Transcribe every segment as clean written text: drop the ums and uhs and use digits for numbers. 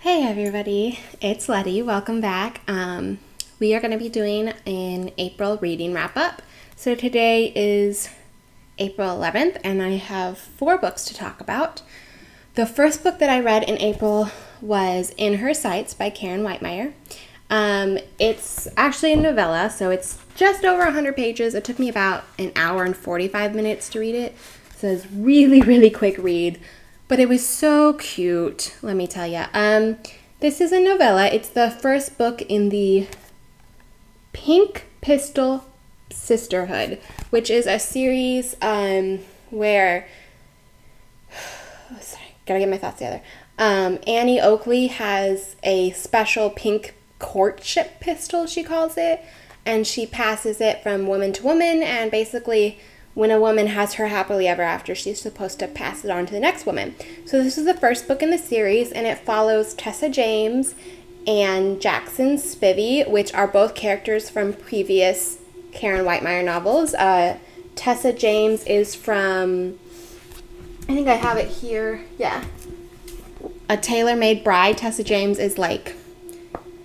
Hey everybody, it's Letty. Welcome back. We are going to be doing an April reading wrap up. So today is April 11th and I have 4 books to talk about. The first book that I read in April was In Her Sights by Karen Witemeyer. It's actually a novella, so it's just over 100 pages. It took me about an hour and 45 minutes to read it. So it's really quick read. But it was so cute, let me tell you. This is a novella. It's the first book in the Pink Pistol Sisterhood, which is a series where... sorry, gotta get my thoughts together. Annie Oakley has a special pink courtship pistol, she calls it, and she passes it from woman to woman, and basically... when a woman has her happily ever after, she's supposed to pass it on to the next woman. So this is the first book in the series, and it follows Tessa James and Jackson Spivey, which are both characters from previous Karen Witemeyer novels. Tessa James is from, I think I have it here, yeah, A Tailor-Made Bride. Tessa James is like,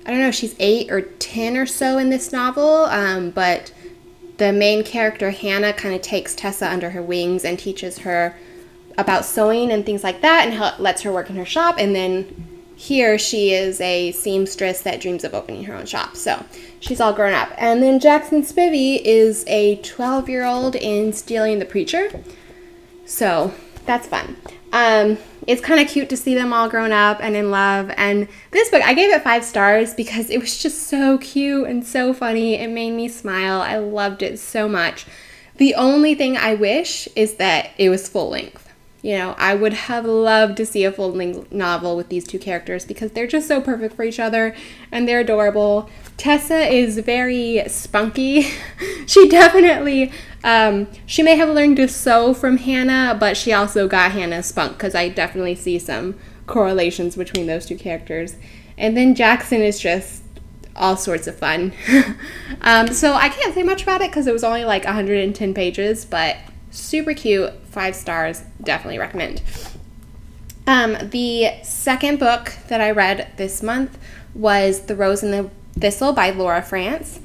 I don't know, she's 8 or 10 or so in this novel, but... the main character, Hannah, kind of takes Tessa under her wings and teaches her about sewing and things like that and lets her work in her shop. And then here she is a seamstress that dreams of opening her own shop. So she's all grown up. And then Jackson Spivey is a 12-year-old in Stealing the Preacher. So that's fun. It's kind of cute to see them all grown up and in love. And this book, I gave it 5 stars because it was just so cute and so funny. It made me smile. I loved it so much. The only thing I wish is that it was full length. You know, I would have loved to see a full length novel with these 2 characters because they're just so perfect for each other and they're adorable. Tessa is very spunky. She definitely... she may have learned to sew from Hannah, but she also got Hannah's spunk because I definitely see some correlations between those 2 characters. And then Jackson is just all sorts of fun. So I can't say much about it because it was only like 110 pages, but super cute, 5 stars, definitely recommend. The second book that I read this month was The Rose and the Thistle by Laura Frantz.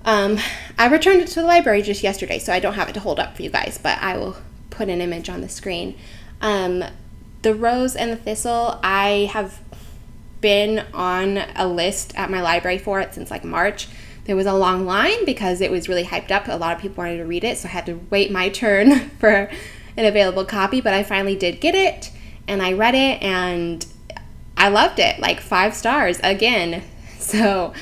I returned it to the library just yesterday, so I don't have it to hold up for you guys, but I will put an image on the screen. The Rose and the Thistle, I have been on a list at my library for it since like March. There was a long line because it was really hyped up. A lot of people wanted to read it, so I had to wait my turn for an available copy, but I finally did get it, and I read it, and I loved it, like 5 stars again. So,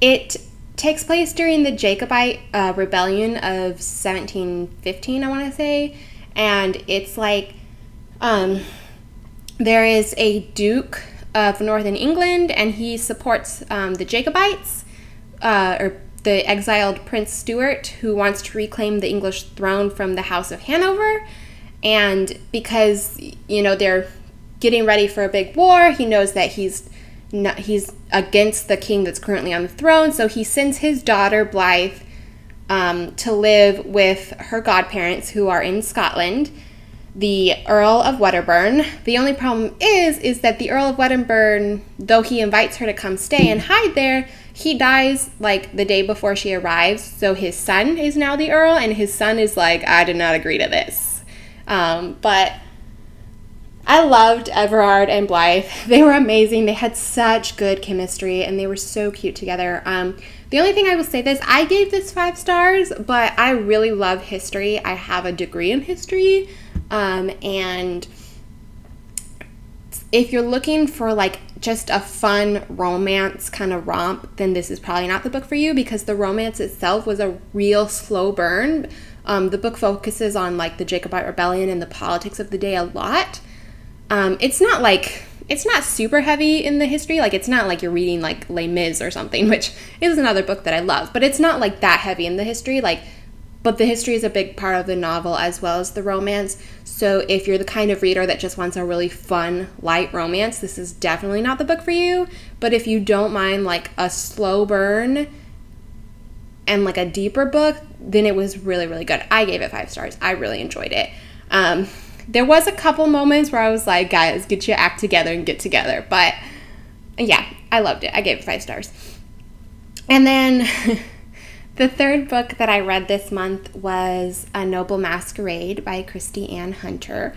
it takes place during the Jacobite rebellion of 1715, I want to say, and it's like there is a Duke of Northern England, and he supports the Jacobites, or the exiled Prince Stuart, who wants to reclaim the English throne from the House of Hanover, and because, you know, they're getting ready for a big war, he knows that he's against the king that's currently on the throne, so he sends his daughter Blythe to live with her godparents who are in Scotland, the Earl of Wedderburn. The only problem is that the Earl of Wedderburn, though he invites her to come stay and hide there, he dies like the day before she arrives, so his son is now the Earl, and his son is like, I did not agree to this. But I loved Everard and Blythe. They were amazing. They had such good chemistry, and they were so cute together. The only thing I will say this, I gave this 5 stars, but I really love history. I have a degree in history, and if you're looking for like just a fun romance kind of romp, then this is probably not the book for you because the romance itself was a real slow burn. The book focuses on like the Jacobite rebellion and the politics of the day a lot. It's not super heavy in the history. Like, it's not like you're reading, like, Les Mis or something, which is another book that I love. But it's not, like, that heavy in the history. Like, but the history is a big part of the novel as well as the romance. So if you're the kind of reader that just wants a really fun, light romance, this is definitely not the book for you. But if you don't mind, like, a slow burn and, like, a deeper book, then it was really, really good. I gave it 5 stars. I really enjoyed it. There was a couple moments where I was like, guys, get your act together and get together. But yeah, I loved it. I gave it 5 stars. And then the third book that I read this month was A Noble Masquerade by Kristi Ann Hunter,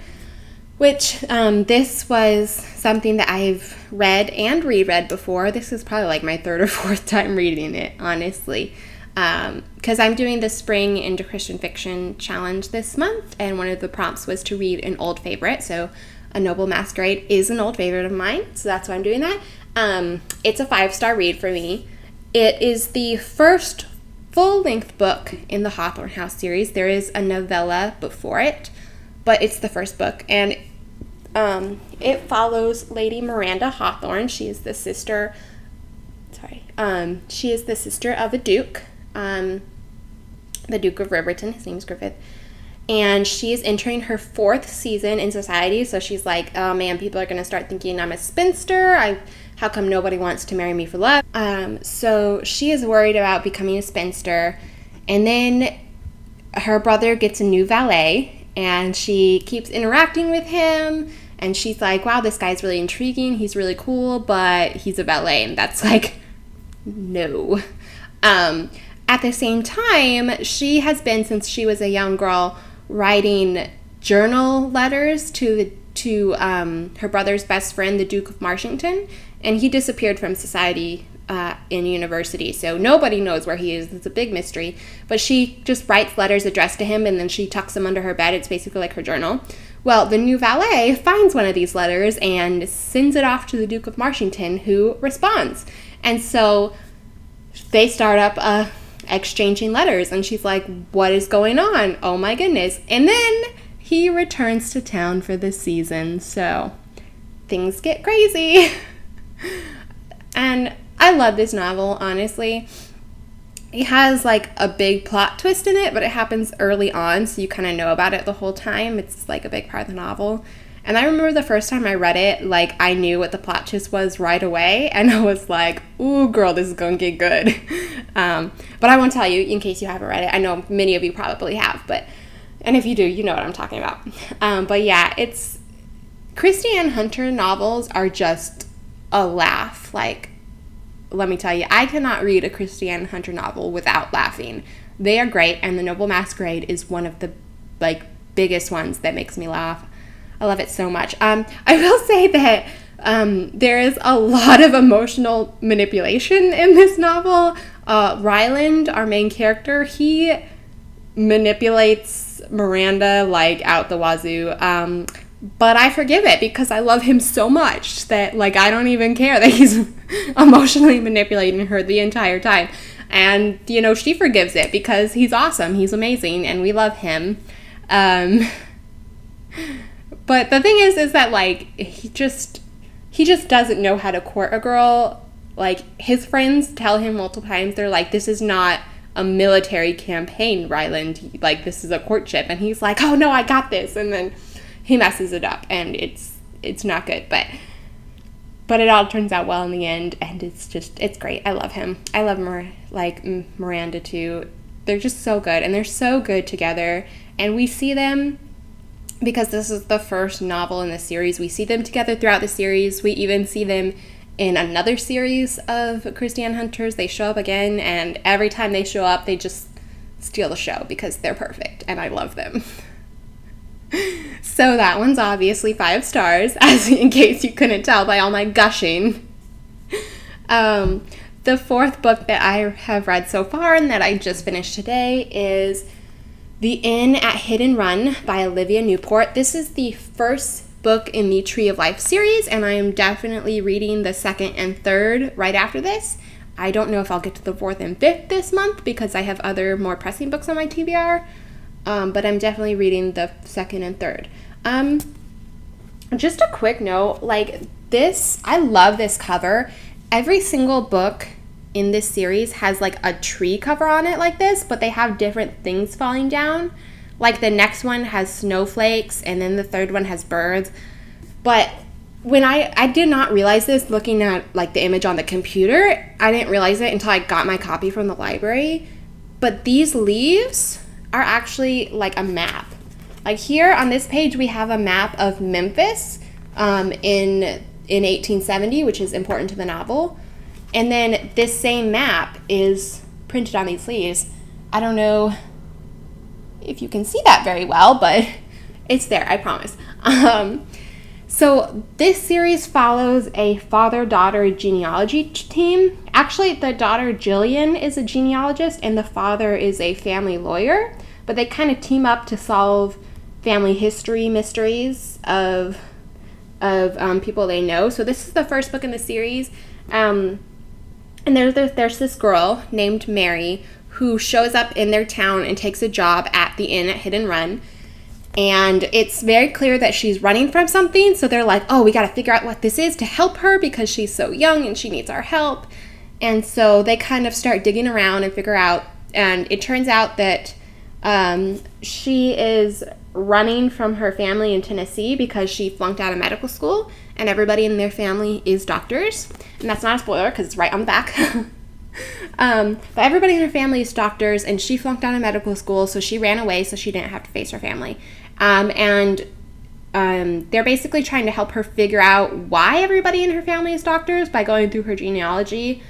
which this was something that I've read and reread before. This is probably like my 3rd or 4th time reading it, honestly. Because I'm doing the Spring into Christian Fiction challenge this month, and one of the prompts was to read an old favorite. So A Noble Masquerade is an old favorite of mine, so that's why I'm doing that. It's a 5-star read for me. It is the first full-length book in the Hawthorne House series. There is a novella before it, but it's the first book, and it follows Lady Miranda Hawthorne. She is the sister of a duke, the Duke of Riverton. His name's Griffith, and she is entering her 4th season in society. So she's like, oh man, people are gonna start thinking I'm a spinster. How come nobody wants to marry me for love? So she is worried about becoming a spinster, and then her brother gets a new valet, and she keeps interacting with him, and she's like, wow, this guy's really intriguing. He's really cool, but he's a valet, and that's like, no. At the same time, she has been, since she was a young girl, writing journal letters to her brother's best friend, the Duke of Marshington, and he disappeared from society in university, so nobody knows where he is. It's a big mystery, but she just writes letters addressed to him, and then she tucks them under her bed. It's basically like her journal. Well, the new valet finds one of these letters and sends it off to the Duke of Marshington, who responds, and so they start up exchanging letters, and she's like, what is going on? Oh my goodness. And then he returns to town for the season, so things get crazy. And I love this novel, honestly. It has like a big plot twist in it, but it happens early on, so you kind of know about it the whole time. It's like a big part of the novel. And I remember the first time I read it, like, I knew what the plot twist was right away, and I was like, ooh, girl, this is gonna get good. But I won't tell you in case you haven't read it. I know many of you probably have, and if you do, you know what I'm talking about. But yeah, it's Kristi Ann Hunter novels are just a laugh. Like, let me tell you, I cannot read a Kristi Ann Hunter novel without laughing. They are great, and The Noble Masquerade is one of the, like, biggest ones that makes me laugh. I love it so much. I will say that there is a lot of emotional manipulation in this novel. Ryland, our main character, he manipulates Miranda, like, out the wazoo. But I forgive it because I love him so much that, like, I don't even care that he's emotionally manipulating her the entire time. And, you know, she forgives it because he's awesome. He's amazing, and we love him. But the thing is that, like, he just doesn't know how to court a girl. Like, his friends tell him multiple times, they're like, this is not a military campaign, Ryland. Like, this is a courtship. And he's like, oh, no, I got this. And then he messes it up, and it's not good. But it all turns out well in the end, and it's great. I love him. I love Miranda, too. They're just so good, and they're so good together. And we see them, because this is the first novel in the series, we see them together throughout the series. We even see them in another series of Kristi Ann Hunters. They show up again, and every time they show up, they just steal the show because they're perfect, and I love them. So that one's obviously 5 stars, as in case you couldn't tell by all my gushing. The 4th book that I have read so far and that I just finished today is The Inn at Hidden Run by Olivia Newport. This is the first book in the Tree of Life series, and I am definitely reading the 2nd and 3rd right after this. I don't know if I'll get to the 4th and 5th this month because I have other more pressing books on my TBR, but I'm definitely reading the 2nd and 3rd. Just a quick note, like, this, I love this cover. Every single book in this series has, like, a tree cover on it like this, but they have different things falling down. Like, the next one has snowflakes, and then the 3rd one has birds. But when I did not realize this looking at, like, the image on the computer. I didn't realize it until I got my copy from the library. But these leaves are actually like a map. Like here on this page, we have a map of Memphis in 1870, which is important to the novel. And then this same map is printed on these sleeves. I don't know if you can see that very well, but it's there, I promise. So this series follows a father-daughter genealogy team. Actually, the daughter Jillian is a genealogist and the father is a family lawyer, but they kind of team up to solve family history mysteries of people they know. So this is the first book in the series. And there's this girl named Mary who shows up in their town and takes a job at the inn at Hit and Run. And it's very clear that she's running from something. So they're like, oh, we got to figure out what this is to help her because she's so young and she needs our help. And so they kind of start digging around and figure out. And it turns out that she is running from her family in Tennessee because she flunked out of medical school. And everybody in their family is doctors. And that's not a spoiler because it's right on the back. But everybody in her family is doctors, and she flunked out of medical school, so she ran away so she didn't have to face her family. They're basically trying to help her figure out why everybody in her family is doctors by going through her genealogy,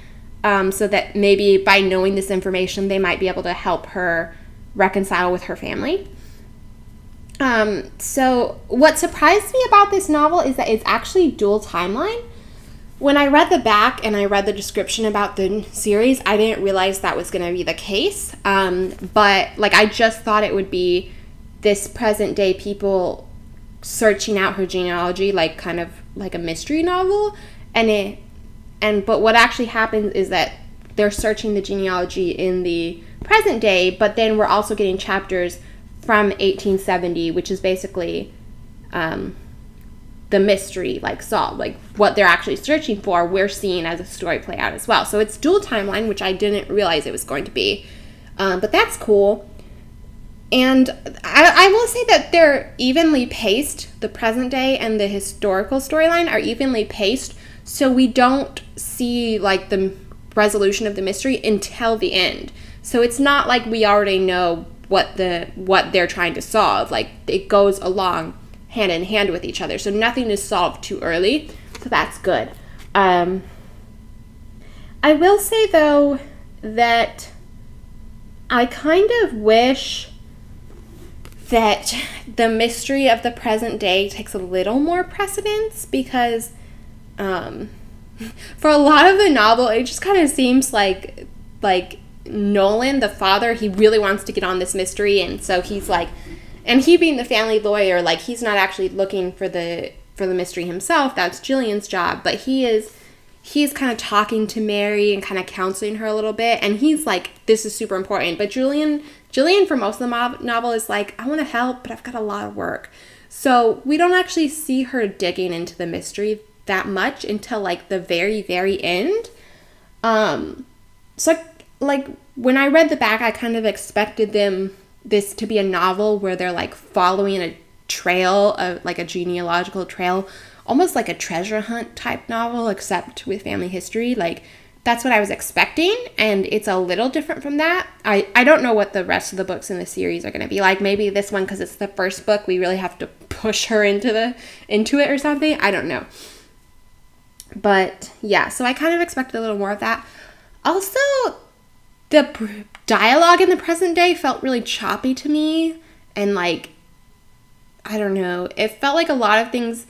so that maybe by knowing this information, they might be able to help her reconcile with her family. So what surprised me about this novel is that it's actually dual timeline. When I read the back and I read the description about the series, I didn't realize that was going to be the case. But like, I just thought it would be this present day people searching out her genealogy, like kind of like a mystery novel. But what actually happens is that they're searching the genealogy in the present day, but then we're also getting chapters from 1870, which is basically the mystery, like solved, like what they're actually searching for, we're seeing as a story play out as well. So it's dual timeline, which I didn't realize it was going to be, but that's cool. And I will say that they're evenly paced. The present day and the historical storyline are evenly paced, so we don't see like the resolution of the mystery until the end. So it's not like we already know what they're trying to solve. Like, it goes along hand in hand with each other, so nothing is solved too early, so that's good. I will say though that I kind of wish that the mystery of the present day takes a little more precedence, because for a lot of the novel it just kind of seems like Nolan, the father, he really wants to get on this mystery, and so he's like, and he being the family lawyer, like, he's not actually looking for the mystery himself. That's Jillian's job, but he's kind of talking to Mary and kind of counseling her a little bit, and he's like, this is super important. But Jillian for most of the novel is like, I want to help, but I've got a lot of work. So we don't actually see her digging into the mystery that much until like the very, very end. So like when I read the back, I kind of expected this to be a novel where they're like following a trail of like a genealogical trail, almost like a treasure hunt type novel, except with family history. Like, that's what I was expecting, and it's a little different from that. I don't know what the rest of the books in the series are going to be like. Maybe this one, because it's the first book, we really have to push her into it or something. I don't know. But yeah, so I kind of expected a little more of that. Also, the dialogue in the present day felt really choppy to me, and like, I don't know, it felt like a lot of things,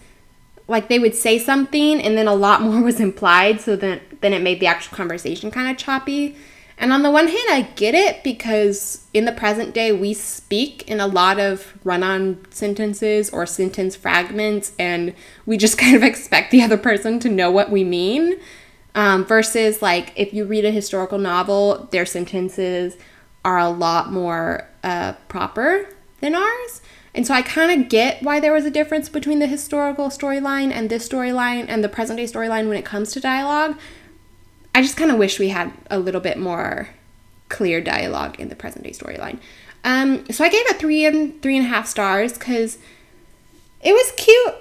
like they would say something and then a lot more was implied, so then it made the actual conversation kind of choppy. And on the one hand, I get it, because in the present day we speak in a lot of run-on sentences or sentence fragments, and we just kind of expect the other person to know what we mean. Versus, like, if you read a historical novel, their sentences are a lot more proper than ours. And so I kind of get why there was a difference between the historical storyline and this storyline and the present day storyline when it comes to dialogue. I just kind of wish we had a little bit more clear dialogue in the present day storyline. So I gave it 3.5 stars because it was cute.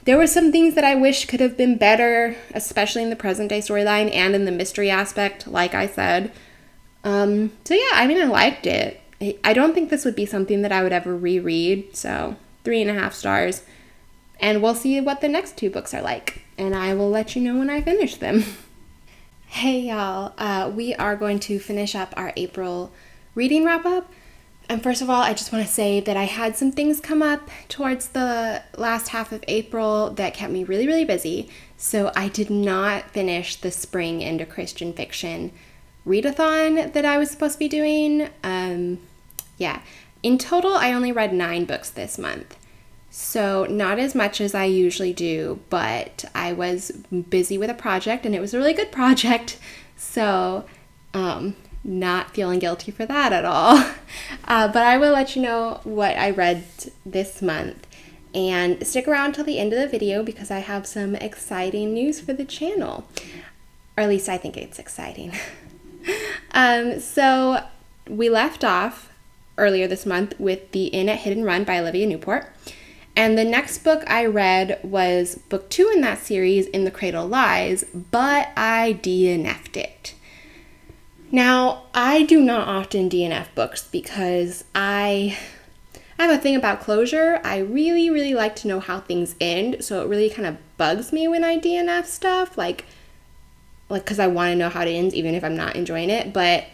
There were some things that I wish could have been better, especially in the present day storyline and in the mystery aspect, like I said. So yeah, I mean, I liked it. I don't think this would be something that I would ever reread, so 3.5 stars. And we'll see what the next 2 books are like, and I will let you know when I finish them. Hey y'all, we are going to finish up our April reading wrap-up. And first of all, I just want to say that I had some things come up towards the last half of April that kept me really, really busy. So I did not finish the Spring into Christian Fiction readathon that I was supposed to be doing. In total, I only read 9 books this month. So not as much as I usually do, but I was busy with a project and it was a really good project. So, not feeling guilty for that at all. But I will let you know what I read this month. And stick around till the end of the video because I have some exciting news for the channel. Or at least I think it's exciting. So we left off earlier this month with The Inn at Hidden Run by Olivia Newport. And the next book I read was book 2 in that series, In the Cradle Lies, but I DNF'd it. Now, I do not often DNF books because I have a thing about closure. I really, really like to know how things end, so it really kind of bugs me when I DNF stuff, like because I want to know how it ends even if I'm not enjoying it. But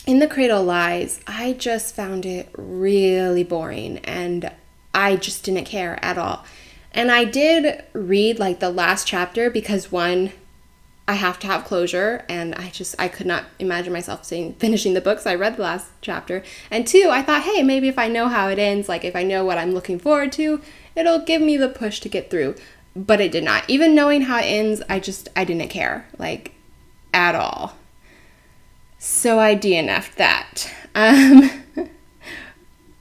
In the Cradle Lies, I just found it really boring, and I just didn't care at all. And I did read like the last chapter because 1, I have to have closure, and I could not imagine myself finishing the book, so I read the last chapter. And 2, I thought, hey, maybe if I know how it ends, like if I know what I'm looking forward to, it'll give me the push to get through. But it did not. Even knowing how it ends, I didn't care, like, at all. So I DNF'd that.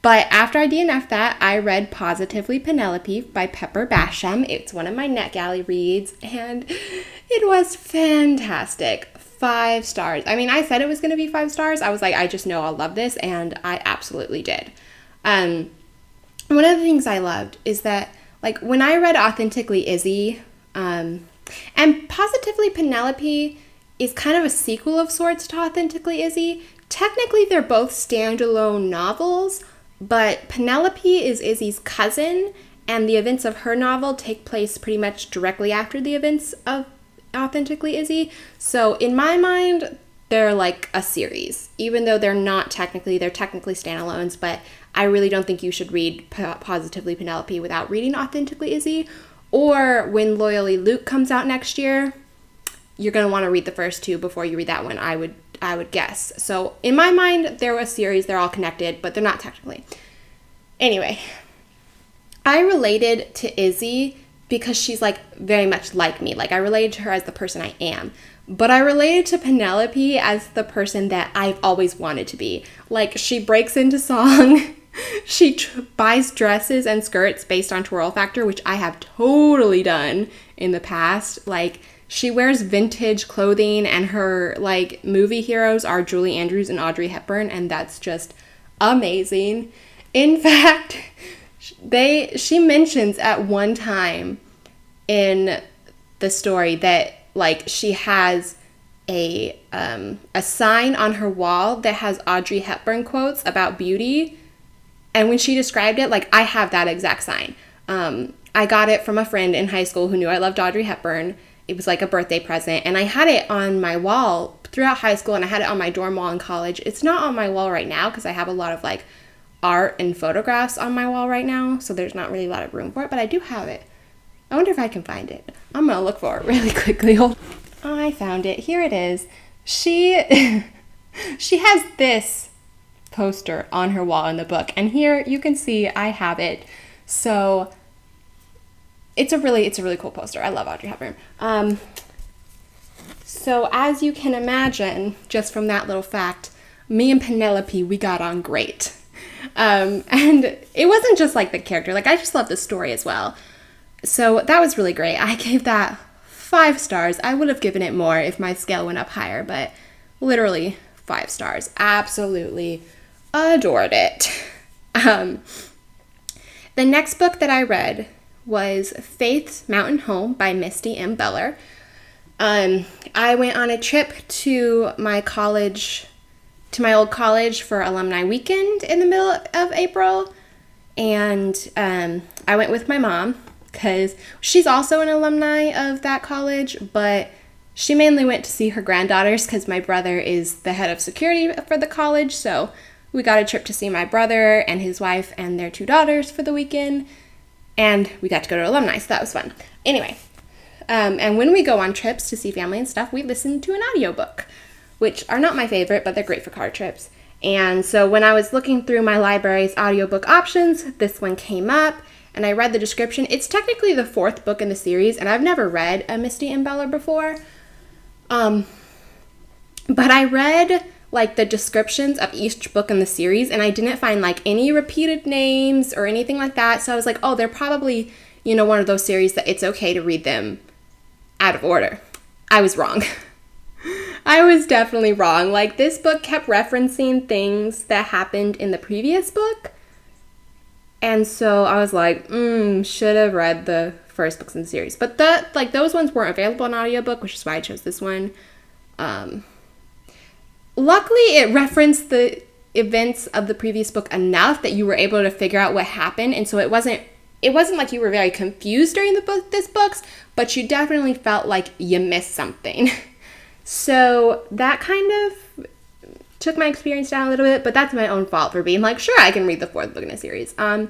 But after I DNF'd that, I read Positively Penelope by Pepper Basham. It's one of my NetGalley reads, and it was fantastic. 5 stars. I mean, I said it was going to be 5 stars. I was like, I just know I'll love this, and I absolutely did. One of the things I loved is that, like, when I read Authentically Izzy, and Positively Penelope is kind of a sequel of sorts to Authentically Izzy. Technically, they're both standalone novels, but Penelope is Izzy's cousin, and the events of her novel take place pretty much directly after the events of Authentically Izzy. So in my mind, they're like a series, even though they're technically standalones, but I really don't think you should read Positively Penelope without reading Authentically Izzy. Or when Loyally Luke comes out next year, you're going to want to read the first 2 before you read that one, I would guess. So in my mind, they're a series, they're all connected, but they're not technically. Anyway, I related to Izzy because she's like very much like me. Like I related to her as the person I am. But I related to Penelope as the person that I've always wanted to be. Like she breaks into song. She buys dresses and skirts based on Twirl Factor, which I have totally done in the past. Like she wears vintage clothing, and her like movie heroes are Julie Andrews and Audrey Hepburn, and that's just amazing. In fact, she mentions at one time in the story that like she has a sign on her wall that has Audrey Hepburn quotes about beauty, and when she described it, like I have that exact sign. I got it from a friend in high school who knew I loved Audrey Hepburn. It was like a birthday present, and I had it on my wall throughout high school, and I had it on my dorm wall in college. It's not on my wall right now because I have a lot of like art and photographs on my wall right now, so there's not really a lot of room for it, but I do have it. I wonder if I can find it. I'm gonna look for it really quickly. I found it. Here it is. She has this poster on her wall in the book, and here you can see I have it. So it's a really cool poster. I love Audrey Hepburn. So as you can imagine, just from that little fact, me and Penelope, we got on great. And it wasn't just like the character, like I just love the story as well. So that was really great. I gave that 5 stars. I would have given it more if my scale went up higher, but literally 5 stars. Absolutely adored it. The next book that I read was Faith's Mountain Home by Misty M. Beller. I went on a trip to my college to my old college for alumni weekend in the middle of April. And I went with my mom because she's also an alumni of that college, but she mainly went to see her granddaughters because my brother is the head of security for the college. So we got a trip to see my brother and his wife and their 2 daughters for the weekend. And we got to go to alumni, so that was fun. Anyway, and when we go on trips to see family and stuff, we listen to an audiobook, which are not my favorite, but they're great for car trips. And so when I was looking through my library's audiobook options, this one came up, and I read the description. It's technically the 4th book in the series, and I've never read a Misty and Bella before. But I read like the descriptions of each book in the series, and I didn't find like any repeated names or anything like that. So I was like, oh, they're probably, one of those series that it's okay to read them out of order. I was wrong. I was definitely wrong. Like, this book kept referencing things that happened in the previous book. And so I was like, should have read the first books in the series. But those ones weren't available in audiobook, which is why I chose this one. Luckily, it referenced the events of the previous book enough that you were able to figure out what happened. And so it wasn't like you were very confused during this books, but you definitely felt like you missed something. So that kind of took my experience down a little bit, but that's my own fault for being like, sure, I can read the 4th book in a series. I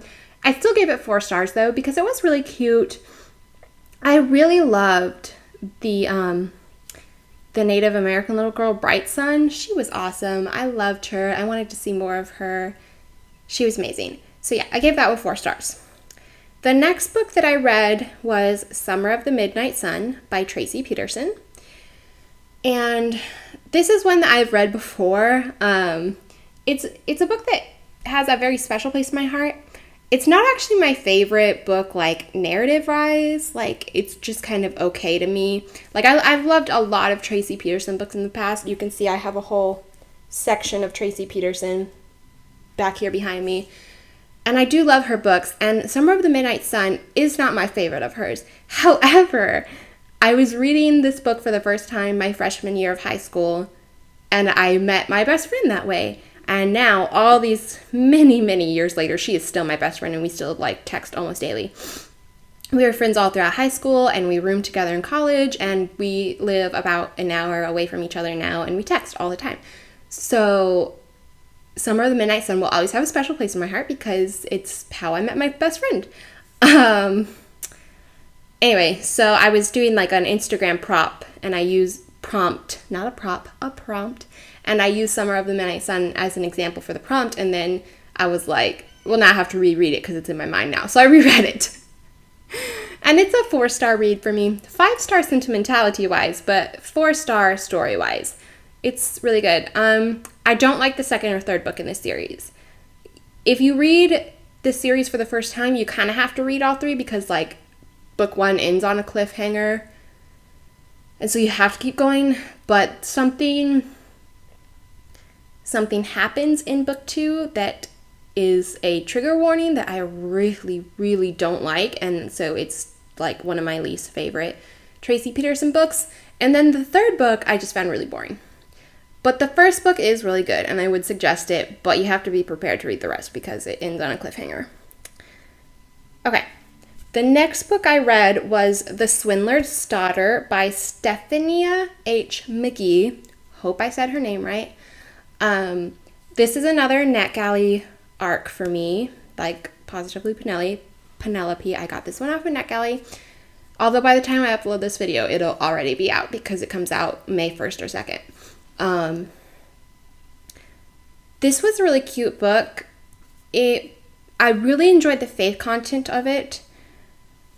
still gave it 4 stars though, because it was really cute. I really loved the Native American little girl, Bright Sun. She was awesome. I loved her. I wanted to see more of her. She was amazing. So yeah, I gave that one 4 stars. The next book that I read was Summer of the Midnight Sun by Tracie Peterson. And this is one that I've read before. It's a book that has a very special place in my heart. It's not actually my favorite book, like, narrative-wise. Like, it's just kind of okay to me. Like, I've loved a lot of Tracie Peterson books in the past. You can see I have a whole section of Tracie Peterson back here behind me. And I do love her books. And Summer of the Midnight Sun is not my favorite of hers. However, I was reading this book for the first time my freshman year of high school, and I met my best friend that way. And now, all these many, many years later, she is still my best friend, and we still, text almost daily. We were friends all throughout high school, and we roomed together in college, and we live about an hour away from each other now, and we text all the time. So, Summer of the Midnight Sun will always have a special place in my heart because it's how I met my best friend. Anyway, so I was doing an Instagram prop, and I use prompt, not a prop, a prompt, and I used Summer of the Midnight Sun as an example for the prompt, and then I was like, well, now I have to reread it because it's in my mind now, so I reread it. And it's a 4-star read for me, 5-star sentimentality-wise, but 4-star story-wise. It's really good. I don't like the 2nd or 3rd book in this series. If you read this series for the first time, you kind of have to read all 3 because, book 1 ends on a cliffhanger, and so you have to keep going, but something happens in book 2 that is a trigger warning that I really, really don't like, and so it's, one of my least favorite Tracie Peterson books, and then the 3rd book I just found really boring. But the first book is really good, and I would suggest it, but you have to be prepared to read the rest because it ends on a cliffhanger. Okay. The next book I read was The Swindler's Daughter by Stephenia H. McGee. Hope I said her name right. This is another NetGalley arc for me, Positively Penelope. I got this one off of NetGalley. Although by the time I upload this video, it'll already be out because it comes out May 1st or 2nd. This was a really cute book. I really enjoyed the faith content of it.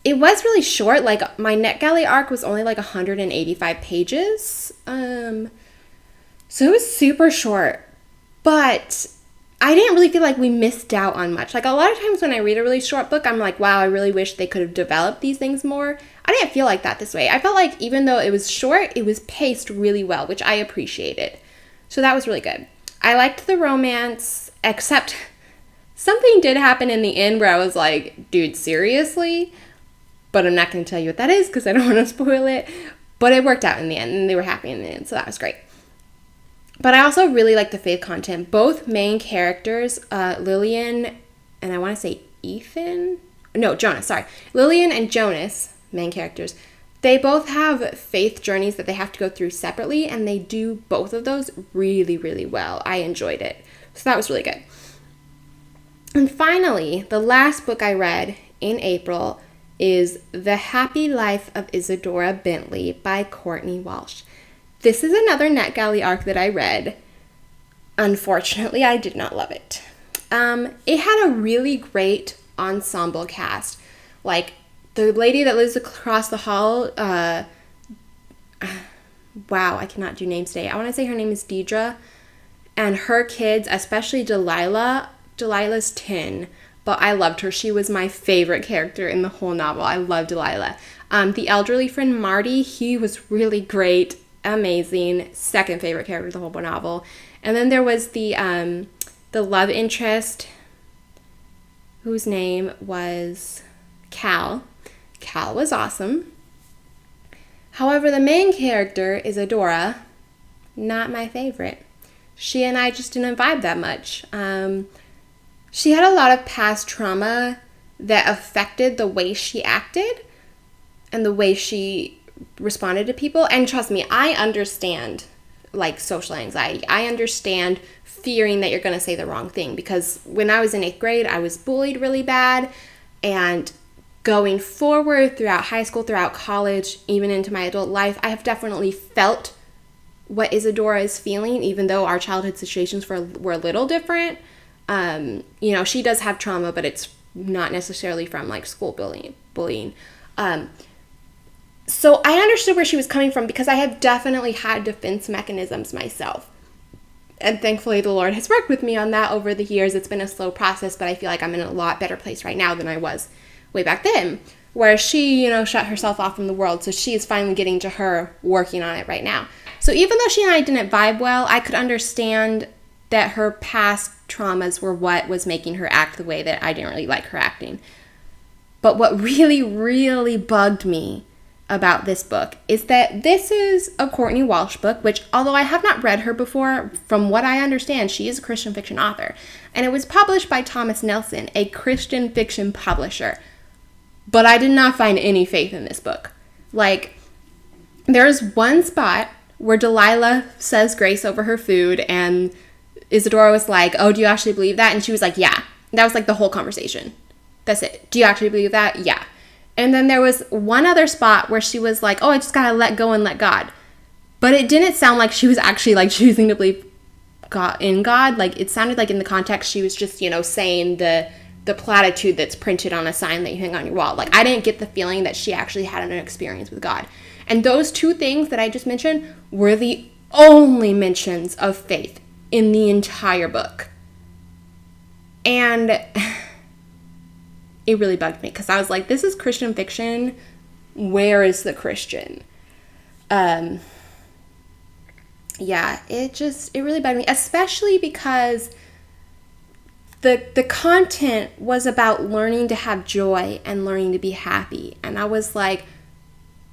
It was really short. My NetGalley arc was only 185 pages. So it was super short. But I didn't really feel like we missed out on much. A lot of times when I read a really short book, I'm like, wow, I really wish they could have developed these things more. I didn't feel like that this way. I felt like even though it was short, it was paced really well, which I appreciated. So that was really good. I liked the romance, except something did happen in the end where I was like, dude, seriously? But I'm not going to tell you what that is because I don't want to spoil it. But it worked out in the end, and they were happy in the end, so that was great. But I also really like the faith content. Both main characters, Lillian and I want to say Jonas, sorry. Lillian and Jonas, main characters, they both have faith journeys that they have to go through separately, and they do both of those really, really well. I enjoyed it. So that was really good. And finally, the last book I read in April is The Happy Life of Isadora Bentley by Courtney Walsh. This is another NetGalley arc that I read. Unfortunately, I did not love it. It had a really great ensemble cast. Like, the lady that lives across the hall, wow, I cannot do names today. I want to say her name is Deidre. And her kids, especially Delilah's 10, but I loved her. She was my favorite character in the whole novel. I love Delilah. The elderly friend Marty, he was really great, amazing, second favorite character of the whole novel. And then there was the love interest, whose name was Cal. Cal was awesome. However, the main character, Isadora, not my favorite. She and I just didn't vibe that much. She had a lot of past trauma that affected the way she acted and the way she responded to people. And trust me, I understand, like, social anxiety. I understand fearing that you're going to say the wrong thing, because when I was in 8th grade, I was bullied really bad. And going forward throughout high school, throughout college, even into my adult life, I have definitely felt what Isadora is feeling, even though our childhood situations were a little different. She does have trauma, but it's not necessarily from, like, school bullying. So I understood where she was coming from, because I have definitely had defense mechanisms myself. And thankfully, the Lord has worked with me on that over the years. It's been a slow process, but I feel like I'm in a lot better place right now than I was way back then, where she, shut herself off from the world. So she is finally getting to her working on it right now. So even though she and I didn't vibe well, I could understand that her past traumas were what was making her act the way that I didn't really like her acting. But what really, really bugged me about this book is that this is a Courtney Walsh book, which, although I have not read her before, from what I understand, she is a Christian fiction author. And it was published by Thomas Nelson, a Christian fiction publisher. But I did not find any faith in this book. Like, there's one spot where Delilah says grace over her food, and Isadora was like, oh, do you actually believe that? And she was like, yeah. That was like the whole conversation. That's it. Do you actually believe that? Yeah. And then there was one other spot where she was like, oh, I just gotta let go and let God. But it didn't sound like she was actually, like, choosing to believe in God. Like, it sounded like in the context she was just, saying the platitude that's printed on a sign that you hang on your wall. Like, I didn't get the feeling that she actually had an experience with God. And those two things that I just mentioned were the only mentions of faith in the entire book. And it really bugged me, because I was like, this is Christian fiction. Where is the Christian? Yeah, it really bugged me, especially because the content was about learning to have joy and learning to be happy. And I was like,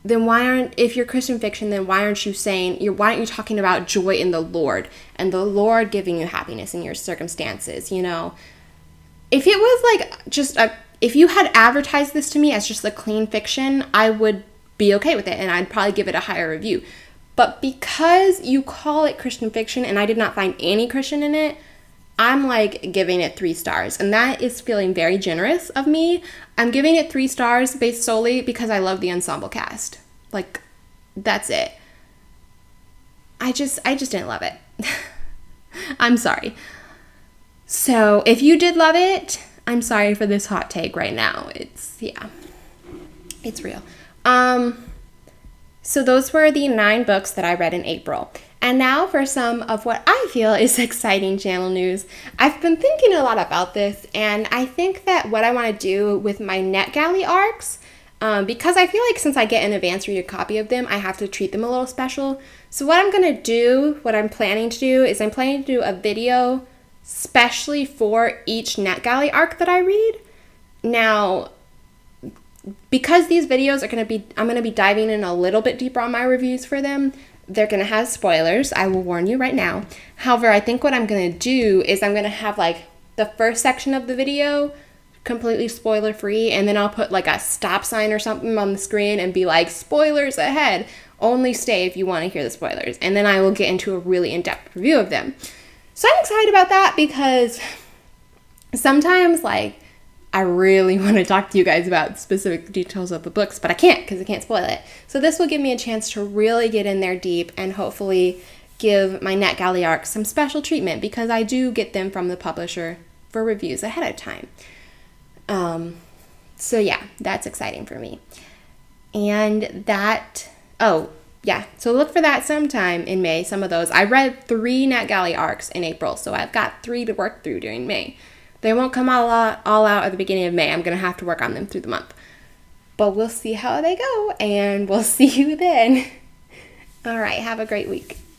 then if you're Christian fiction, then why aren't you talking about joy in the Lord and the Lord giving you happiness in your circumstances, If it was like if you had advertised this to me as just a clean fiction, I would be okay with it and I'd probably give it a higher review. But because you call it Christian fiction and I did not find any Christian in it, I'm like giving it 3 stars, and that is feeling very generous of me. I'm giving it 3 stars based solely because I love the ensemble cast. Like, that's it. I just didn't love it. I'm sorry. So if you did love it, I'm sorry for this hot take right now. It's real. So those were the 9 books that I read in April. And now for some of what I feel is exciting channel news. I've been thinking a lot about this, and I think that what I want to do with my NetGalley arcs, because I feel like since I get an advance reader copy of them, I have to treat them a little special. So what I'm planning to do is I'm planning to do a video specially for each NetGalley arc that I read. Now, because these videos I'm going to be diving in a little bit deeper on my reviews for them, they're going to have spoilers. I will warn you right now. However, I think what I'm going to do is I'm going to have like the first section of the video completely spoiler free, and then I'll put like a stop sign or something on the screen and be like, spoilers ahead. Only stay if you want to hear the spoilers. And then I will get into a really in-depth review of them. So I'm excited about that because sometimes like I really want to talk to you guys about specific details of the books, but I can't because I can't spoil it. So this will give me a chance to really get in there deep and hopefully give my NetGalley arcs some special treatment because I do get them from the publisher for reviews ahead of time. So yeah, that's exciting for me. And that, so look for that sometime in May, some of those. I read 3 NetGalley arcs in April, so I've got 3 to work through during May. They won't come all out at the beginning of May. I'm going to have to work on them through the month. But we'll see how they go, and we'll see you then. All right, have a great week.